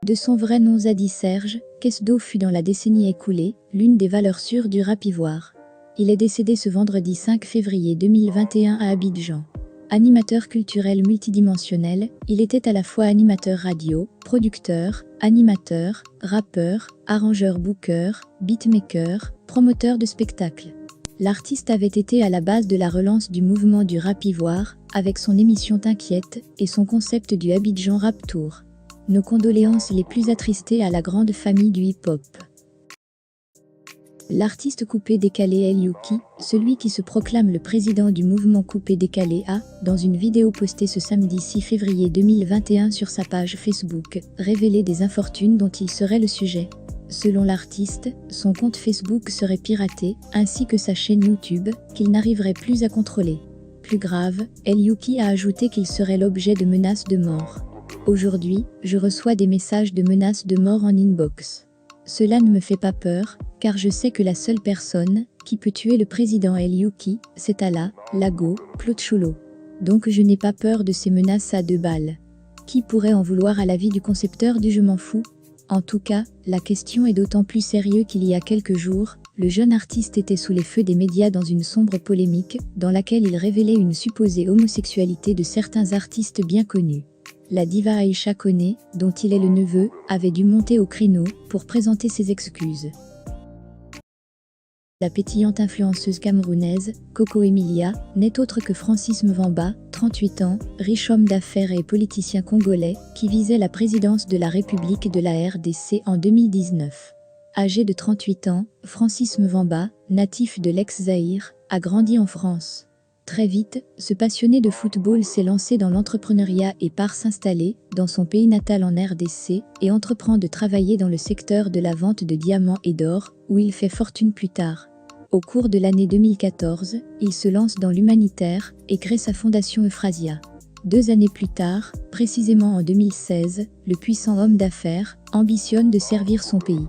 De son vrai nom Zadi Serge, Kesdo fut dans la décennie écoulée l'une des valeurs sûres du rap ivoire. Il est décédé ce vendredi 5 février 2021 à Abidjan. Animateur culturel multidimensionnel, il était à la fois animateur radio, producteur, animateur, rappeur, arrangeur-booker, beatmaker, promoteur de spectacles. L'artiste avait été à la base de la relance du mouvement du rap ivoire, avec son émission T'inquiète et son concept du Abidjan Rap Tour. Nos condoléances les plus attristées à la grande famille du hip-hop. L'artiste coupé-décalé El Youki, celui qui se proclame le président du mouvement coupé-décalé a, dans une vidéo postée ce samedi 6 février 2021 sur sa page Facebook, révélé des infortunes dont il serait le sujet. Selon l'artiste, son compte Facebook serait piraté, ainsi que sa chaîne YouTube, qu'il n'arriverait plus à contrôler. Plus grave, El Youki a ajouté qu'il serait l'objet de menaces de mort. Aujourd'hui, je reçois des messages de menaces de mort en inbox. Cela ne me fait pas peur, car je sais que la seule personne qui peut tuer le président El Youki, c'est Allah, Lago, Claude Choulot. Donc je n'ai pas peur de ces menaces à 2 balles. Qui pourrait en vouloir à la vie du concepteur du Je m'en fous? En tout cas, la question est d'autant plus sérieuse qu'il y a quelques jours, le jeune artiste était sous les feux des médias dans une sombre polémique, dans laquelle il révélait une supposée homosexualité de certains artistes bien connus. La diva Aïcha Koné, dont il est le neveu, avait dû monter au créneau pour présenter ses excuses. La pétillante influenceuse camerounaise, Coco Emilia, n'est autre que Francis Mvamba, 38 ans, riche homme d'affaires et politicien congolais, qui visait la présidence de la République de la RDC en 2019. Âgé de 38 ans, Francis Mvamba, natif de l'ex-Zaïre, a grandi en France. Très vite, ce passionné de football s'est lancé dans l'entrepreneuriat et part s'installer dans son pays natal en RDC et entreprend de travailler dans le secteur de la vente de diamants et d'or, où il fait fortune plus tard. Au cours de l'année 2014, il se lance dans l'humanitaire et crée sa fondation Euphrasia. 2 années plus tard, précisément en 2016, le puissant homme d'affaires ambitionne de servir son pays.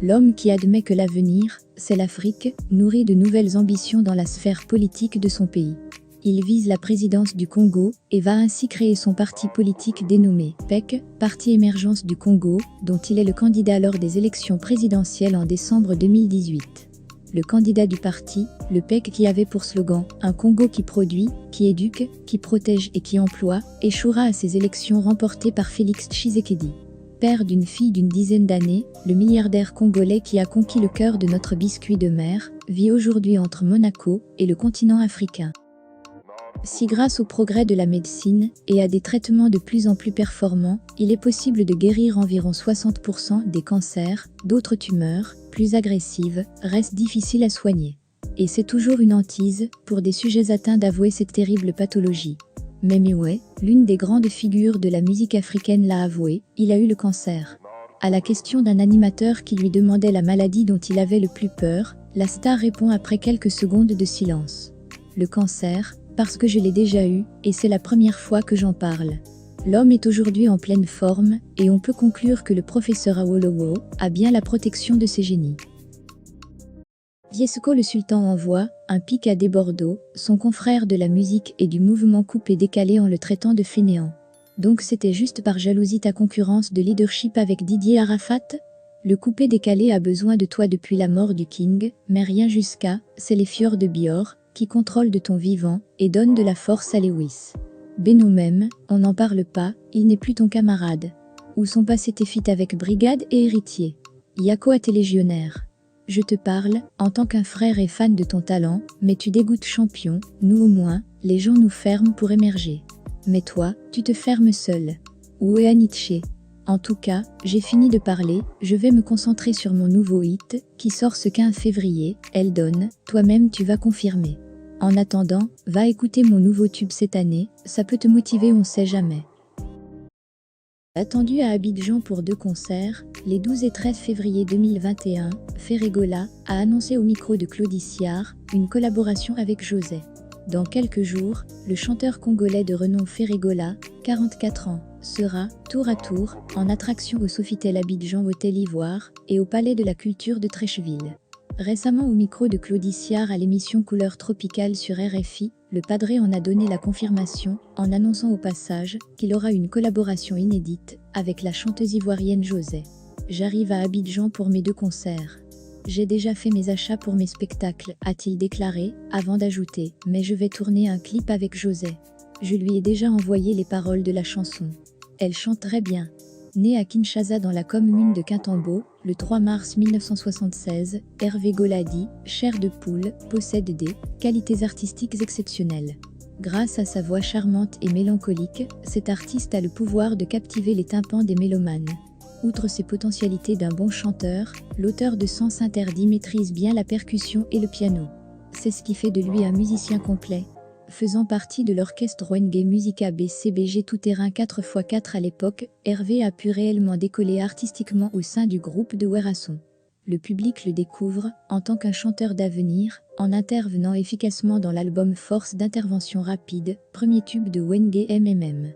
L'homme qui admet que l'avenir, c'est l'Afrique, nourrit de nouvelles ambitions dans la sphère politique de son pays. Il vise la présidence du Congo et va ainsi créer son parti politique dénommé PEC, Parti Émergence du Congo, dont il est le candidat lors des élections présidentielles en décembre 2018. Le candidat du parti, le PEC qui avait pour slogan « Un Congo qui produit, qui éduque, qui protège et qui emploie », échouera à ces élections remportées par Félix Tshisekedi. Père d'une fille d'une dizaine d'années, le milliardaire congolais qui a conquis le cœur de notre biscuit de mer, vit aujourd'hui entre Monaco et le continent africain. Si grâce au progrès de la médecine et à des traitements de plus en plus performants, il est possible de guérir environ 60% des cancers, d'autres tumeurs, plus agressives, restent difficiles à soigner. Et c'est toujours une hantise, pour des sujets atteints d'avouer cette terrible pathologie. Mais Mewe, l'une des grandes figures de la musique africaine l'a avoué, il a eu le cancer. À la question d'un animateur qui lui demandait la maladie dont il avait le plus peur, la star répond après quelques secondes de silence. Le cancer, parce que je l'ai déjà eu, et c'est la première fois que j'en parle. L'homme est aujourd'hui en pleine forme, et on peut conclure que le professeur Awolowo a bien la protection de ses génies. Viesco le Sultan envoie un pic à des Bordeaux, son confrère de la musique et du mouvement coupé-décalé en le traitant de fainéant. Donc c'était juste par jalousie ta concurrence de leadership avec Didier Arafat? Le coupé-décalé a besoin de toi depuis la mort du King, mais rien jusqu'à, c'est les fjords de Bior, qui contrôlent de ton vivant, et donnent de la force à Lewis. Beno même, on n'en parle pas, il n'est plus ton camarade. Où sont passés tes feats avec Brigade et Héritier? Yako a tes légionnaires. Je te parle, en tant qu'un frère et fan de ton talent, mais tu dégoûtes champion, nous au moins, les gens nous ferment pour émerger. Mais toi, tu te fermes seul. Où est Nietzsche? En tout cas, j'ai fini de parler, je vais me concentrer sur mon nouveau hit, qui sort ce 15 février, Eldon, toi-même tu vas confirmer. En attendant, va écouter mon nouveau tube cette année, ça peut te motiver on sait jamais. Attendu à Abidjan pour 2 concerts, les 12 et 13 février 2021, Ferregola a annoncé au micro de Claudie Siard une collaboration avec José. Dans quelques jours, le chanteur congolais de renom Ferregola, 44 ans, sera, tour à tour, en attraction au Sofitel Abidjan Hôtel Ivoire et au Palais de la Culture de Treichville. Récemment au micro de Claudie Siard à l'émission Couleur Tropicale sur RFI, Le padre en a donné la confirmation, en annonçant au passage qu'il aura une collaboration inédite avec la chanteuse ivoirienne José. J'arrive à Abidjan pour mes 2 concerts. J'ai déjà fait mes achats pour mes spectacles, a-t-il déclaré, avant d'ajouter « Mais je vais tourner un clip avec José. Je lui ai déjà envoyé les paroles de la chanson. Elle chante très bien. » Né à Kinshasa dans la commune de Kintambo, le 3 mars 1976, Hervé Goladi, chair de poule, possède des qualités artistiques exceptionnelles. Grâce à sa voix charmante et mélancolique, cet artiste a le pouvoir de captiver les tympans des mélomanes. Outre ses potentialités d'un bon chanteur, l'auteur de Sens Interdit maîtrise bien la percussion et le piano. C'est ce qui fait de lui un musicien complet. Faisant partie de l'orchestre Wenge Musica BCBG tout-terrain 4x4 à l'époque, Hervé a pu réellement décoller artistiquement au sein du groupe de Werason. Le public le découvre en tant qu'un chanteur d'avenir, en intervenant efficacement dans l'album Force d'intervention rapide, premier tube de Wenge MMM.